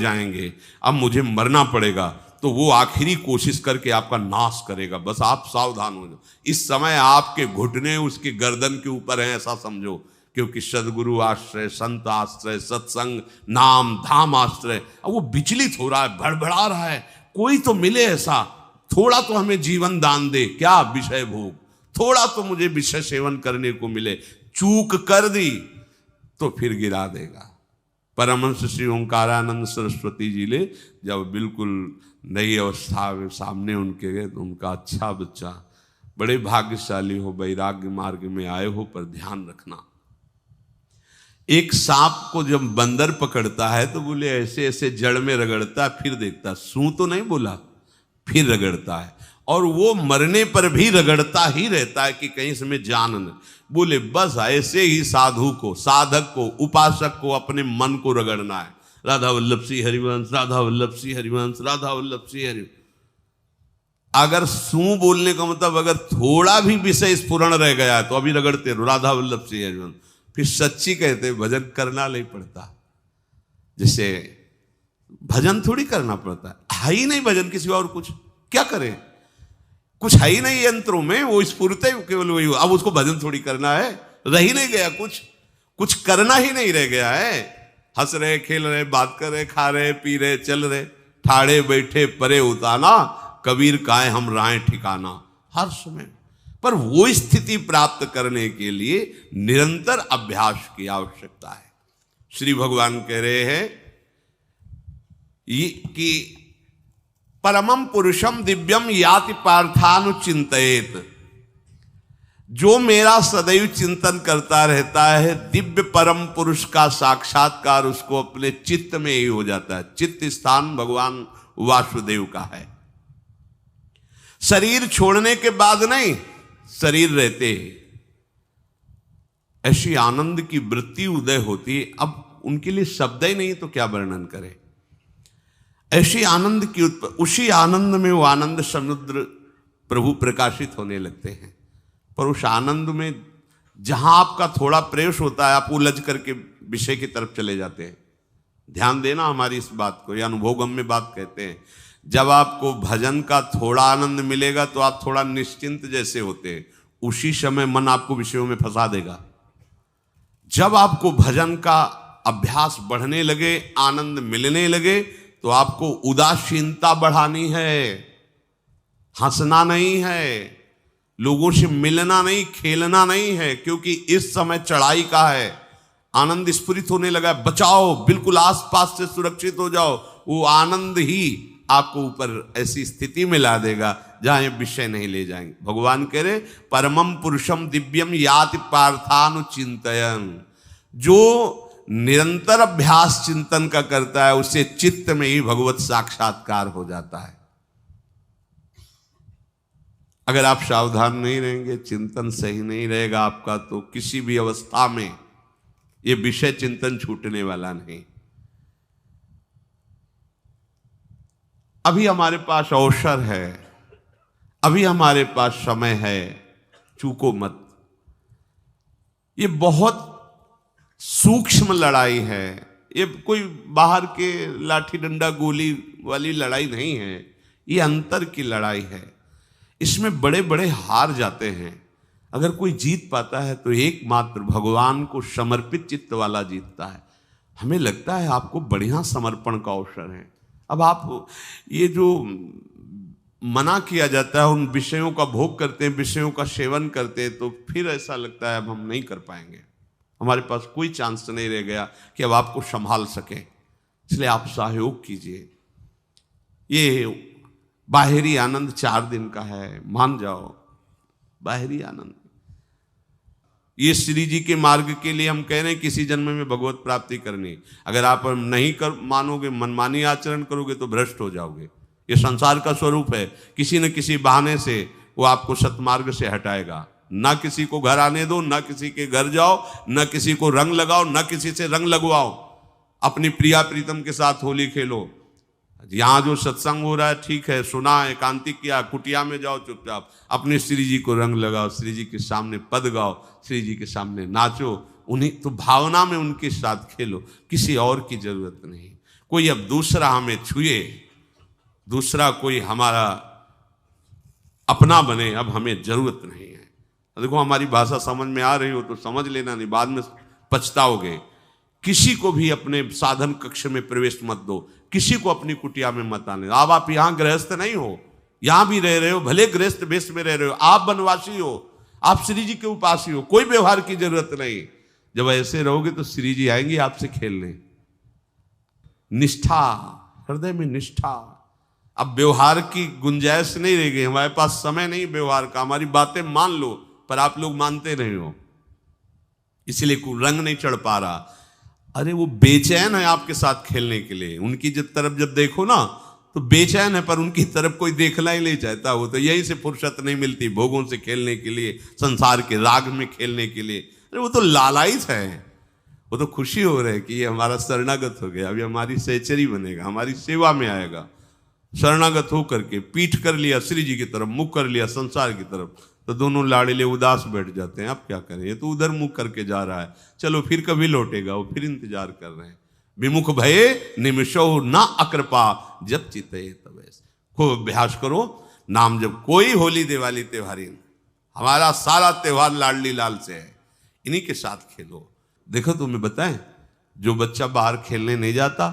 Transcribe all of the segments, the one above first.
जाएंगे, अब मुझे मरना पड़ेगा, तो वो आखिरी कोशिश करके आपका नाश करेगा। बस आप सावधान हो जाओ। इस समय आपके घुटने उसके गर्दन के ऊपर हैं, ऐसा समझो, क्योंकि सदगुरु आश्रय, संत आश्रय, सत्संग, नाम धाम आश्रय। अब वो विचलित हो रहा है, भड़बड़ा रहा है, कोई तो मिले ऐसा, थोड़ा तो हमें जीवन दान दे, क्या विषय भोग, थोड़ा तो मुझे विषय सेवन करने को मिले। चूक कर दी तो फिर गिरा देगा। परमहंस श्री ओंकारानंद सरस्वती जी ने जब बिल्कुल नई अवस्था में सामने उनके गए, तो उनका अच्छा बच्चा, बड़े भाग्यशाली हो, वैराग्य मार्ग में आए हो, पर ध्यान रखना, एक सांप को जब बंदर पकड़ता है तो बोले ऐसे ऐसे जड़ में रगड़ता है, फिर देखता, सू तो नहीं बोला, फिर रगड़ता है, और वो मरने पर भी रगड़ता ही रहता है कि कहीं इसमें जान न। बोले बस ऐसे ही साधु को, साधक को, उपासक को अपने मन को रगड़ना है। राधा वल्लभ सिंह हरिवंश, राधा वल्लभ सिंह हरिवंश, राधा वल्लभ सिंह हरिवंश। अगर सू बोलने का मतलब अगर थोड़ा भी विषय स्फुरण रह गया है तो अभी रगड़ते रहो, राधा वल्लभ सिंह हरिवंश। फिर सच्ची कहते भजन करना नहीं पड़ता। जैसे भजन थोड़ी करना पड़ता है ही नहीं भजन, किसी और कुछ क्या करें, कुछ है ही नहीं यंत्रों में, वो स्फुरते केवल वही। अब उसको भजन थोड़ी करना है, रह ही नहीं गया, कुछ करना ही नहीं रह गया है। हंस रहे, खेल रहे, बात कर रहे, खा रहे, पी रहे, चल रहे, ठाड़े बैठे परे उताना, कबीर काहे हम राय ठिकाना, हर समय। पर वो स्थिति प्राप्त करने के लिए निरंतर अभ्यास की आवश्यकता है। श्री भगवान कह रहे हैं कि परमम पुरुषम दिव्यम याति पार्थानुचिंतयेत, जो मेरा सदैव चिंतन करता रहता है, दिव्य परम पुरुष का साक्षात्कार उसको अपने चित्त में ही हो जाता है। चित्त स्थान भगवान वासुदेव का है। शरीर छोड़ने के बाद नहीं, शरीर रहते ऐसी आनंद की वृत्ति उदय होती है। अब उनके लिए शब्द ही नहीं तो क्या वर्णन करें, ऐसी आनंद की उसी आनंद में वो आनंद समुद्र प्रभु प्रकाशित होने लगते हैं। पर उस आनंद में जहां आपका थोड़ा प्रवेश होता है, आप उलझ करके विषय की तरफ चले जाते हैं। ध्यान देना हमारी इस बात को, यह अनुभवगम्य बात कहते हैं। जब आपको भजन का थोड़ा आनंद मिलेगा तो आप थोड़ा निश्चिंत जैसे होते हैं, उसी समय मन आपको विषयों में फंसा देगा। जब आपको भजन का अभ्यास बढ़ने लगे, आनंद मिलने लगे, तो आपको उदासीनता बढ़ानी है, हंसना नहीं है, लोगों से मिलना नहीं, खेलना नहीं है, क्योंकि इस समय चढ़ाई का है। आनंद स्फुरित होने लगा, बचाओ, बिल्कुल आसपास से सुरक्षित हो जाओ। वो आनंद ही आपको ऊपर ऐसी स्थिति में ला देगा जहां ये विषय नहीं ले जाएंगे। भगवान कह रहे परमम पुरुषम दिव्यम याति पार्थानुचिंतयन्, जो निरंतर अभ्यास चिंतन का करता है, उससे चित्त में ही भगवत साक्षात्कार हो जाता है। अगर आप सावधान नहीं रहेंगे, चिंतन सही नहीं रहेगा आपका, तो किसी भी अवस्था में ये विषय चिंतन छूटने वाला नहीं। अभी हमारे पास अवसर है, अभी हमारे पास समय है, चूको मत। ये बहुत सूक्ष्म लड़ाई है, ये कोई बाहर के लाठी डंडा गोली वाली लड़ाई नहीं है, ये अंतर की लड़ाई है। इसमें बड़े बड़े हार जाते हैं। अगर कोई जीत पाता है तो एकमात्र भगवान को समर्पित चित्त वाला जीतता है। हमें लगता है आपको बढ़िया समर्पण का अवसर है। अब आप ये जो मना किया जाता है, उन विषयों का भोग करते हैं, विषयों का सेवन करते हैं, तो फिर ऐसा लगता है अब हम नहीं कर पाएंगे, हमारे पास कोई चांस नहीं रह गया कि अब आपको संभाल सके। इसलिए आप सहयोग कीजिए। ये बाहरी आनंद 4 दिन का है, मान जाओ, बाहरी आनंद। ये श्री जी के मार्ग के लिए हम कह रहे हैं किसी जन्म में भगवत प्राप्ति करनी। अगर आप नहीं कर मानोगे, मनमानी आचरण करोगे तो भ्रष्ट हो जाओगे। ये संसार का स्वरूप है, किसी न किसी बहाने से वो आपको सतमार्ग से हटाएगा। ना किसी को घर आने दो, ना किसी के घर जाओ, ना किसी को रंग लगाओ, ना किसी से रंग लगवाओ। अपनी प्रिया प्रीतम के साथ होली खेलो। यहाँ जो सत्संग हो रहा है ठीक है, सुना, एकांतिक किया, कुटिया में जाओ चुपचाप, अपने श्री जी को रंग लगाओ, श्री जी के सामने पद गाओ, श्री जी के सामने नाचो, उन्हीं तो भावना में उनके साथ खेलो, किसी और की जरूरत नहीं। कोई अब दूसरा हमें छुए, दूसरा कोई हमारा अपना बने, अब हमें जरूरत नहीं है। देखो हमारी भाषा समझ में आ रही हो तो समझ लेना, नहीं बाद में पछताओगे। किसी को भी अपने साधन कक्ष में प्रवेश मत दो, किसी को अपनी कुटिया में मत आने। अब आप यहां गृहस्थ नहीं हो, यहां भी रह रहे हो, भले गृहस्थ वेश में रह रहे हो, आप वनवासी हो, आप श्री जी के उपासी हो, कोई व्यवहार की जरूरत नहीं। जब ऐसे रहोगे तो श्री जी आएंगे आपसे खेलने। निष्ठा, हृदय में निष्ठा। अब व्यवहार की गुंजाइश नहीं रह गई, हमारे पास समय नहीं व्यवहार का। हमारी बातें मान लो पर आप लोग मानते नहीं हो, इसलिए कोई रंग नहीं चढ़ पा रहा। अरे वो बेचैन है आपके साथ खेलने के लिए, उनकी तरफ जब देखो ना तो बेचैन है, पर उनकी तरफ कोई देखना ही नहीं चाहता। वो तो यहीं से फुर्सत नहीं मिलती भोगों से खेलने के लिए, संसार के राग में खेलने के लिए। अरे वो तो लालायित है, वो तो खुशी हो रहे कि ये हमारा शरणागत हो गया, अभी हमारी सहचरी बनेगा, हमारी सेवा में आएगा। शरणागत हो करके पीठ कर लिया श्री जी की तरफ, मुख कर लिया संसार की तरफ, तो दोनों लाड़िले उदास बैठ जाते हैं। अब क्या करें, ये तो उधर मुख करके जा रहा है, चलो फिर कभी लौटेगा, वो फिर इंतजार कर रहे हैं। विमुख भये निमिषो ना अकृपा, जब चिते तब। खूब अभ्यास करो नाम जब। कोई होली दिवाली त्योहारी, हमारा सारा त्योहार लाडली लाल से है, इन्हीं के साथ खेलो। देखो तुम्हें बताएं, जो बच्चा बाहर खेलने नहीं जाता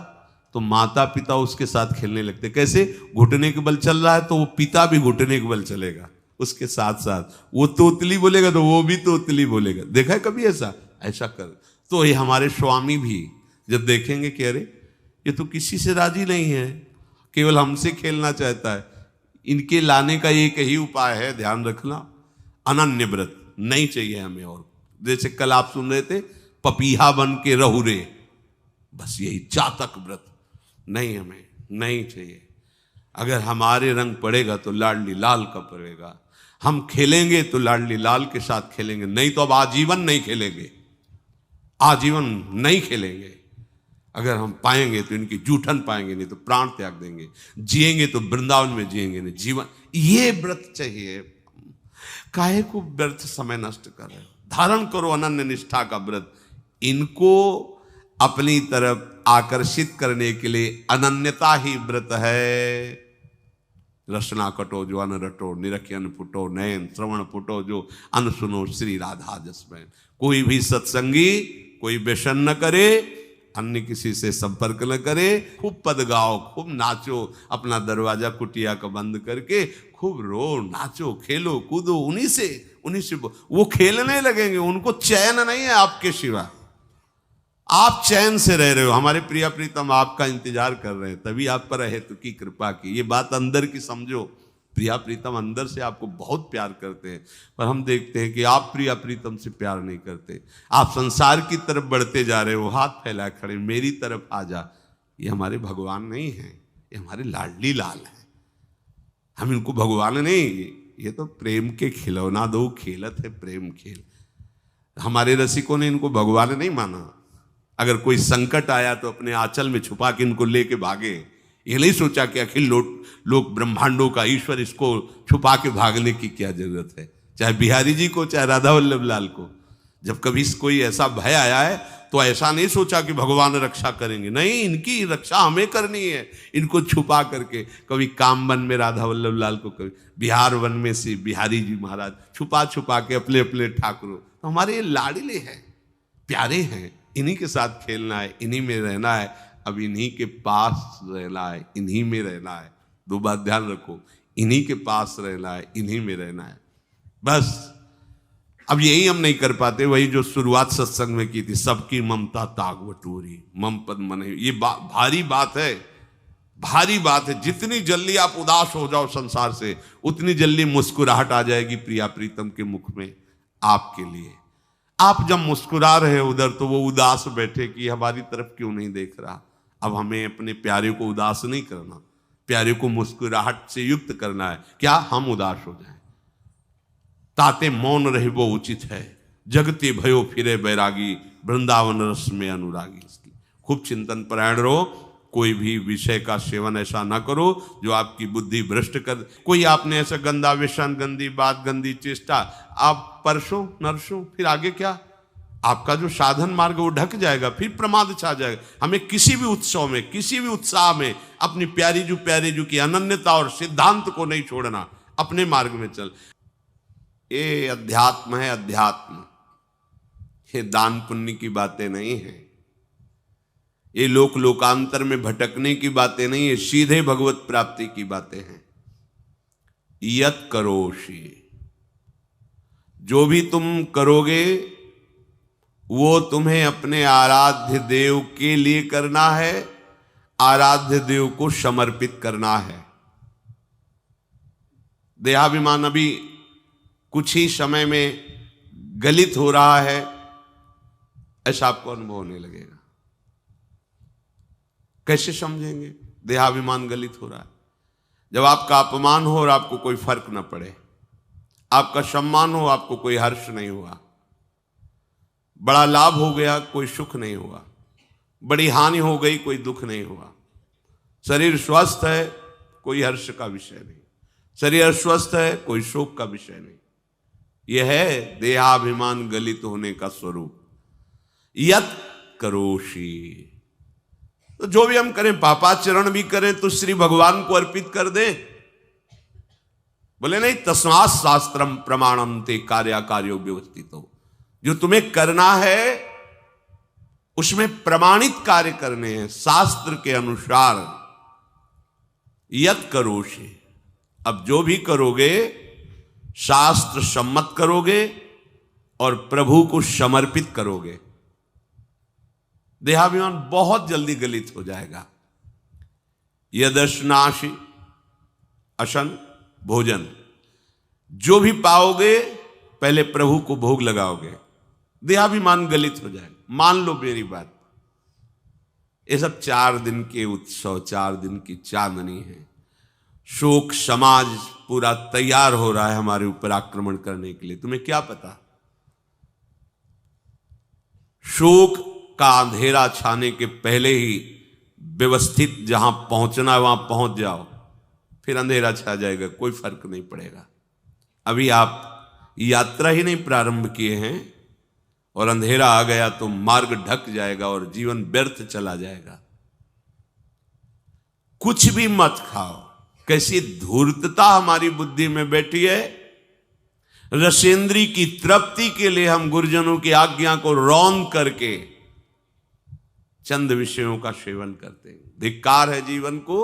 तो माता पिता उसके साथ खेलने लगते। कैसे? घुटने के बल चल रहा है तो वो पिता भी घुटने के बल चलेगा उसके साथ साथ। वो तोतली बोलेगा तो वो भी तोतली बोलेगा। देखा है कभी ऐसा? ऐसा कर। तो ये हमारे स्वामी भी जब देखेंगे कि अरे ये तो किसी से राजी नहीं है, केवल हमसे खेलना चाहता है, इनके लाने का एक ही उपाय है, ध्यान रखना, अनन्य व्रत नहीं चाहिए हमें। और जैसे कल आप सुन रहे थे, पपीहा बन के रहू रे, बस यही चातक व्रत नहीं, हमें नहीं चाहिए। अगर हमारे रंग पड़ेगा तो लाडली लाल का पड़ेगा। हम खेलेंगे तो लाडली लाल के साथ खेलेंगे, नहीं तो अब आजीवन नहीं खेलेंगे, आजीवन नहीं खेलेंगे। अगर हम पाएंगे तो इनकी जूठन पाएंगे, नहीं तो प्राण त्याग देंगे। जिएंगे तो वृंदावन में जिएंगे, नहीं जीवन। ये व्रत चाहिए। काहे को व्यर्थ समय नष्ट कर रहे हो? धारण करो अनन्य निष्ठा का व्रत। इनको अपनी तरफ आकर्षित करने के लिए अनन्यता ही व्रत है। रसना कटो जो अन रटो, निरखी अन फुटो, नयन श्रवण फुटो जो अन सुनो, श्री राधा जसमैन। कोई भी सत्संगी कोई व्यसन न करे, अन्य किसी से संपर्क न करे, खूब पद गाओ, खूब नाचो, अपना दरवाजा कुटिया का बंद करके खूब रो, नाचो, खेलो, कूदो, उन्हीं से वो खेलने लगेंगे। उनको चैन नहीं है आपके सिवा, आप चैन से रह रहे हो। हमारे प्रिया प्रीतम आपका इंतजार कर रहे हैं, तभी आप पर हेतु की कृपा की। ये बात अंदर की समझो, प्रिया प्रीतम अंदर से आपको बहुत प्यार करते हैं, पर हम देखते हैं कि आप प्रिया प्रीतम से प्यार नहीं करते। आप संसार की तरफ बढ़ते जा रहे हो, हाथ फैलाए खड़े, मेरी तरफ आ जा। ये हमारे भगवान नहीं है, ये हमारे लाडली लाल हैं। हम इनको भगवान नहीं, ये तो प्रेम के खिलौना दो खेलत है, प्रेम खेल। हमारे रसिकों ने इनको भगवान नहीं माना। अगर कोई संकट आया तो अपने आंचल में छुपा के इनको लेके भागे। ये नहीं सोचा कि अखिल लोक ब्रह्मांडों का ईश्वर, इसको छुपा के भागने की क्या जरूरत है। चाहे बिहारी जी को, चाहे राधा वल्लभ लाल को, जब कभी कोई ऐसा भय आया है तो ऐसा नहीं सोचा कि भगवान रक्षा करेंगे, नहीं, इनकी रक्षा हमें करनी है। इनको छुपा करके, कभी काम वन में राधा वल्लभ लाल को, कभी बिहार वन में से बिहारी जी महाराज, छुपा छुपा के अपने अपने ठाकुरों। तो हमारे ये लाडले हैं, प्यारे हैं, इन्हीं के साथ खेलना है, इन्हीं में रहना है। अब इन्हीं के पास रहना है, इन्हीं में रहना है। दो बात ध्यान रखो, इन्हीं के पास रहना है, इन्हीं में रहना है, बस। अब यही हम नहीं कर पाते, वही जो शुरुआत सत्संग में की थी, सबकी ममता ताग बटोरी, मम पद मन। ये भारी बात है, भारी बात है। जितनी जल्दी आप उदास हो जाओ संसार से, उतनी जल्दी मुस्कुराहट आ जाएगी प्रिया प्रीतम के मुख में आपके लिए। आप जब मुस्कुरा रहे हो उधर, तो वो उदास बैठे कि हमारी तरफ क्यों नहीं देख रहा। अब हमें अपने प्यारे को उदास नहीं करना, प्यारे को मुस्कुराहट से युक्त करना है। क्या हम उदास हो जाएं? ताते मौन रहे वो उचित है, जगते भयो फिरे बैरागी, वृंदावन रस में अनुरागी। खूब चिंतन परायण रहो, कोई भी विषय का सेवन ऐसा ना करो जो आपकी बुद्धि भ्रष्ट कर। कोई आपने ऐसा गंदा व्यसन, गंदी बात, गंदी चेष्टा, आप परसों नरसों, फिर आगे क्या? आपका जो साधन मार्ग वो ढक जाएगा, फिर प्रमाद छा जाएगा। हमें किसी भी उत्सव में, किसी भी उत्साह में अपनी प्यारी जू की अनन्यता और सिद्धांत को नहीं छोड़ना, अपने मार्ग में चल। ये अध्यात्म है, अध्यात्म। ये दान पुण्य की बातें नहीं है, ये लोकांतर में भटकने की बातें नहीं है, सीधे भगवत प्राप्ति की बातें हैं। यत करोषि, जो भी तुम करोगे वो तुम्हें अपने आराध्य देव के लिए करना है, आराध्य देव को समर्पित करना है। देहाभिमान अभी कुछ ही समय में गलित हो रहा है, ऐसा आपको अनुभव होने लगेगा। कैसे समझेंगे देहाभिमान गलित हो रहा है? जब आपका अपमान हो और आपको कोई फर्क न पड़े, आपका सम्मान हो, आपको कोई हर्ष नहीं हुआ, बड़ा लाभ हो गया, कोई सुख नहीं हुआ, बड़ी हानि हो गई, कोई दुख नहीं हुआ, शरीर स्वस्थ है, कोई हर्ष का विषय नहीं, शरीर अस्वस्थ है, कोई शोक का विषय नहीं। यह है देहाभिमान गलित होने का स्वरूप। यत करोषि, तो जो भी हम करें, पापाचरण भी करें तो श्री भगवान को अर्पित कर दें। बोले नहीं, तस्मात् शास्त्रम प्रमाणम ते कार्याकार्यो व्यवस्थितो, जो तुम्हें करना है उसमें प्रमाणित कार्य करने हैं शास्त्र के अनुसार। यत करोषि, अब जो भी करोगे शास्त्र सम्मत करोगे और प्रभु को समर्पित करोगे, देहाभिमान बहुत जल्दी गलित हो जाएगा। यदश्नाशि अशन भोजन, जो भी पाओगे पहले प्रभु को भोग लगाओगे, देहाभिमान गलित हो जाएगा। मान लो मेरी बात, ये सब 4 दिन के उत्सव, 4 दिन की चांदनी है। शोक समाज पूरा तैयार हो रहा है हमारे ऊपर आक्रमण करने के लिए। तुम्हें क्या पता, शोक का अंधेरा छाने के पहले ही व्यवस्थित जहां पहुंचना है वहां पहुंच जाओ, फिर अंधेरा छा जाएगा, कोई फर्क नहीं पड़ेगा। अभी आप यात्रा ही नहीं प्रारंभ किए हैं और अंधेरा आ गया तो मार्ग ढक जाएगा और जीवन व्यर्थ चला जाएगा। कुछ भी मत खाओ। कैसी धूर्तता हमारी बुद्धि में बैठी है। रसेंद्री की तृप्ति के लिए हम गुरुजनों की आज्ञा को रौंद करके चंद विषयों का सेवन करते हैं। धिक्कार है जीवन को।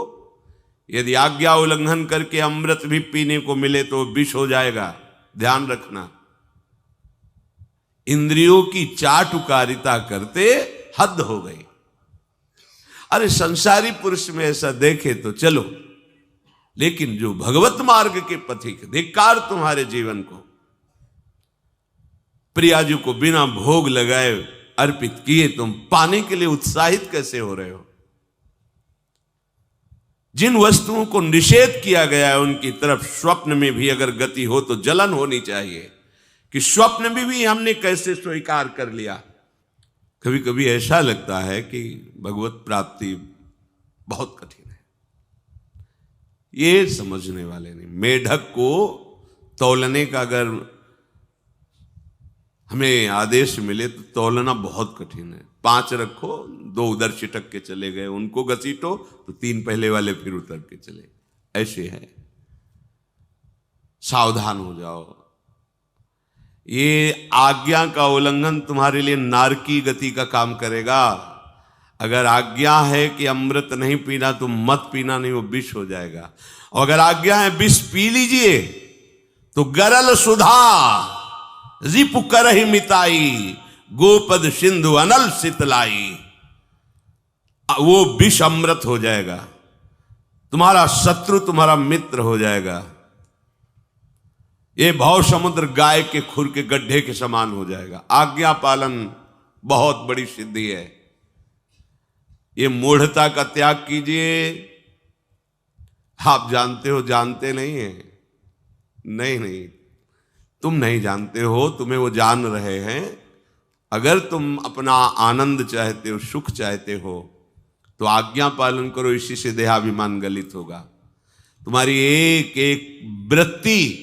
यदि आज्ञा उल्लंघन करके अमृत भी पीने को मिले तो विष हो जाएगा, ध्यान रखना। इंद्रियों की चाटुकारिता करते हद हो गई। अरे संसारी पुरुष में ऐसा देखे तो चलो, लेकिन जो भगवत मार्ग के पथिक, धिक्कार तुम्हारे जीवन को। प्रियाजू को बिना भोग लगाए अर्पित किए तुम पाने के लिए उत्साहित कैसे हो रहे हो? जिन वस्तुओं को निषेध किया गया है उनकी तरफ स्वप्न में भी अगर गति हो तो जलन होनी चाहिए कि स्वप्न में भी हमने कैसे स्वीकार कर लिया। कभी कभी ऐसा लगता है कि भगवत प्राप्ति बहुत कठिन है, ये समझने वाले नहीं। मेढक को तौलने का अगर हमें आदेश मिले तो तौलना बहुत कठिन है। 5 रखो, 2 उधर छिटक के चले गए, उनको घसीटो तो 3 पहले वाले फिर उतर के चले, ऐसे है। सावधान हो जाओ। ये आज्ञा का उल्लंघन तुम्हारे लिए नारकी गति का काम करेगा। अगर आज्ञा है कि अमृत नहीं पीना तो मत पीना, नहीं वो विष हो जाएगा। और अगर आज्ञा है विष पी लीजिए तो गरल सुधा रिपु करहि मिताई, गोपद सिंधु अनल शीतलाई, वो विष अमृत हो जाएगा। तुम्हारा शत्रु तुम्हारा मित्र हो जाएगा। ये भव समुद्र गाय के खुर के गड्ढे के समान हो जाएगा। आज्ञा पालन बहुत बड़ी सिद्धि है। ये मूढ़ता का त्याग कीजिए। आप जानते हो, जानते नहीं है? नहीं, तुम नहीं जानते हो, तुम्हें वो जान रहे हैं। अगर तुम अपना आनंद चाहते हो, सुख चाहते हो तो आज्ञा पालन करो, इसी से देहाभिमान गलित होगा। तुम्हारी एक एक वृत्ति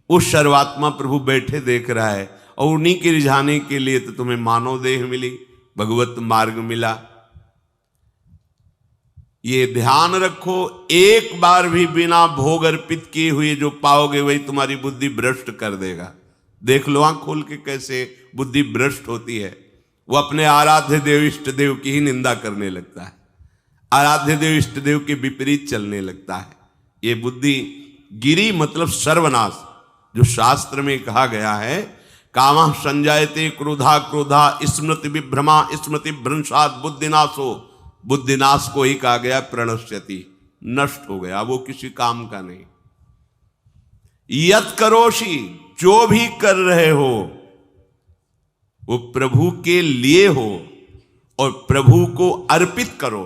उस सर्वात्मा प्रभु बैठे देख रहा है और उन्हीं के रिझाने के लिए तो तुम्हें मानव देह मिली, भगवत मार्ग मिला। ये ध्यान रखो, एक बार भी बिना भोग अर्पित किए हुए जो पाओगे वही तुम्हारी बुद्धि भ्रष्ट कर देगा। देख लो आंख खोल के कैसे बुद्धि भ्रष्ट होती है। वो अपने आराध्य देव इष्ट देव की ही निंदा करने लगता है, आराध्य देव इष्ट देव के विपरीत चलने लगता है। ये बुद्धि गिरी मतलब सर्वनाश, जो शास्त्र में कहा गया है, कामः संजायते क्रोधा क्रोधा स्मृति विभ्रमा स्मृति भ्रंशात् बुद्धिनाशो, बुद्धिनाश को ही कहा गया प्रणश्यति, नष्ट हो गया, वो किसी काम का नहीं। यत करोषि, जो भी कर रहे हो वो प्रभु के लिए हो और प्रभु को अर्पित करो।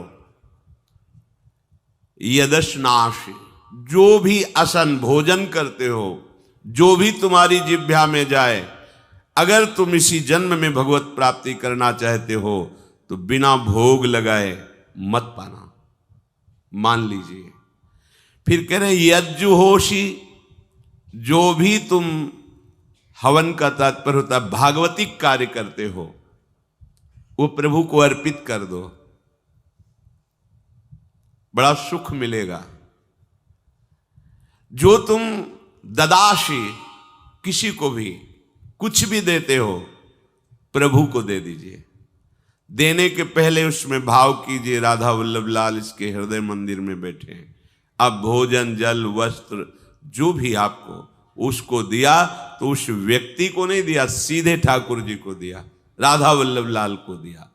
यदश्नाशि, जो भी असन भोजन करते हो, जो भी तुम्हारी जिह्वा में जाए, अगर तुम इसी जन्म में भगवत प्राप्ति करना चाहते हो तो बिना भोग लगाए मत पाना, मान लीजिए। फिर कह रहे यज्जुहोषि, जो भी तुम हवन का तात्पर्य होता है भागवतिक कार्य करते हो, वो प्रभु को अर्पित कर दो, बड़ा सुख मिलेगा। जो तुम ददाशी, किसी को भी कुछ भी देते हो प्रभु को दे दीजिए। देने के पहले उसमें भाव कीजिए राधा वल्लभ लाल इसके हृदय मंदिर में बैठे हैं। अब भोजन जल वस्त्र जो भी आपको उसको दिया तो उस व्यक्ति को नहीं दिया, सीधे ठाकुर जी को दिया, राधा वल्लभ लाल को दिया।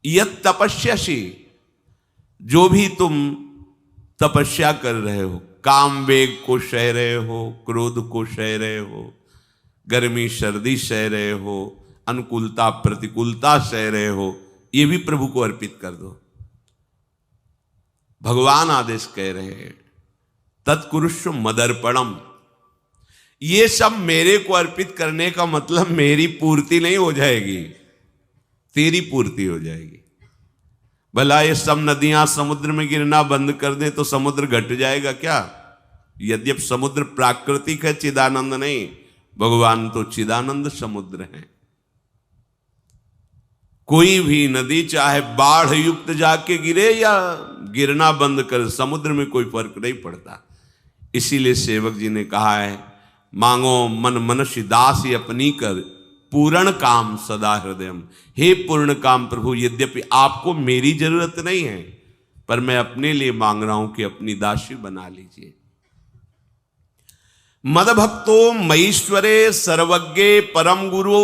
यत तपस्यासी, जो भी तुम तपस्या कर रहे हो, काम वेग को सह रहे हो, क्रोध को सह रहे हो, गर्मी सर्दी सह रहे हो, अनुकूलता प्रतिकूलता सह रहे हो, ये भी प्रभु को अर्पित कर दो। भगवान आदेश कह रहे हैं तत्कुरुष्व मदर्पणम, ये सब मेरे को अर्पित करने का मतलब मेरी पूर्ति नहीं हो जाएगी, तेरी पूर्ति हो जाएगी। भला ये सब नदियां समुद्र में गिरना बंद कर दें तो समुद्र घट जाएगा क्या? यद्यपि समुद्र प्राकृतिक है, चिदानंद नहीं, भगवान तो चिदानंद समुद्र है। कोई भी नदी चाहे बाढ़ युक्त जाके गिरे या गिरना बंद कर, समुद्र में कोई फर्क नहीं पड़ता। इसीलिए सेवक जी ने कहा है मांगो मन मनुष्य दास अपनी कर, पूर्ण काम सदा हृदयम। हे पूर्ण काम प्रभु, यद्यपि आपको मेरी जरूरत नहीं है पर मैं अपने लिए मांग रहा हूं कि अपनी दासी बना लीजिए। मदभक्तो मईश्वरे सर्वज्ञे परम गुरु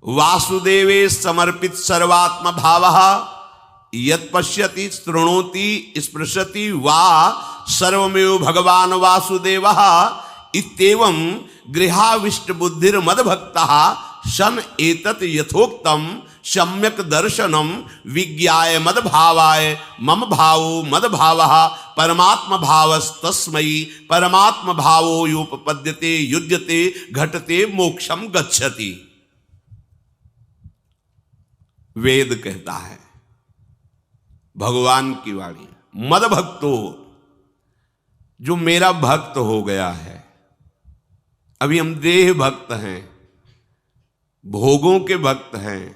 वासुदेवे समर्पित सर्वात्म भावः यत् पश्यति शृणोति स्पृशति वा सर्वमेव भगवान वासुदेवः इत्येवं गृहाविष्ट बुद्धिर मदभक्तः सन एतत् यथोक्तम सम्यक दर्शनम विज्ञाय मदभावाय मम भावो मदभावः परमात्म भावस्तस्मै परमात्म भावो योपपद्यते युज्यते घटते मोक्षम गच्छति। वेद कहता है, भगवान की वाणी, मदभक्तो, जो मेरा भक्त हो गया है। अभी हम देह भक्त हैं, भोगों के भक्त हैं,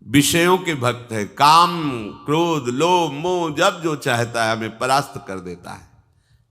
विषयों के भक्त हैं, काम क्रोध लोभ मोह जब जो चाहता है हमें परास्त कर देता है।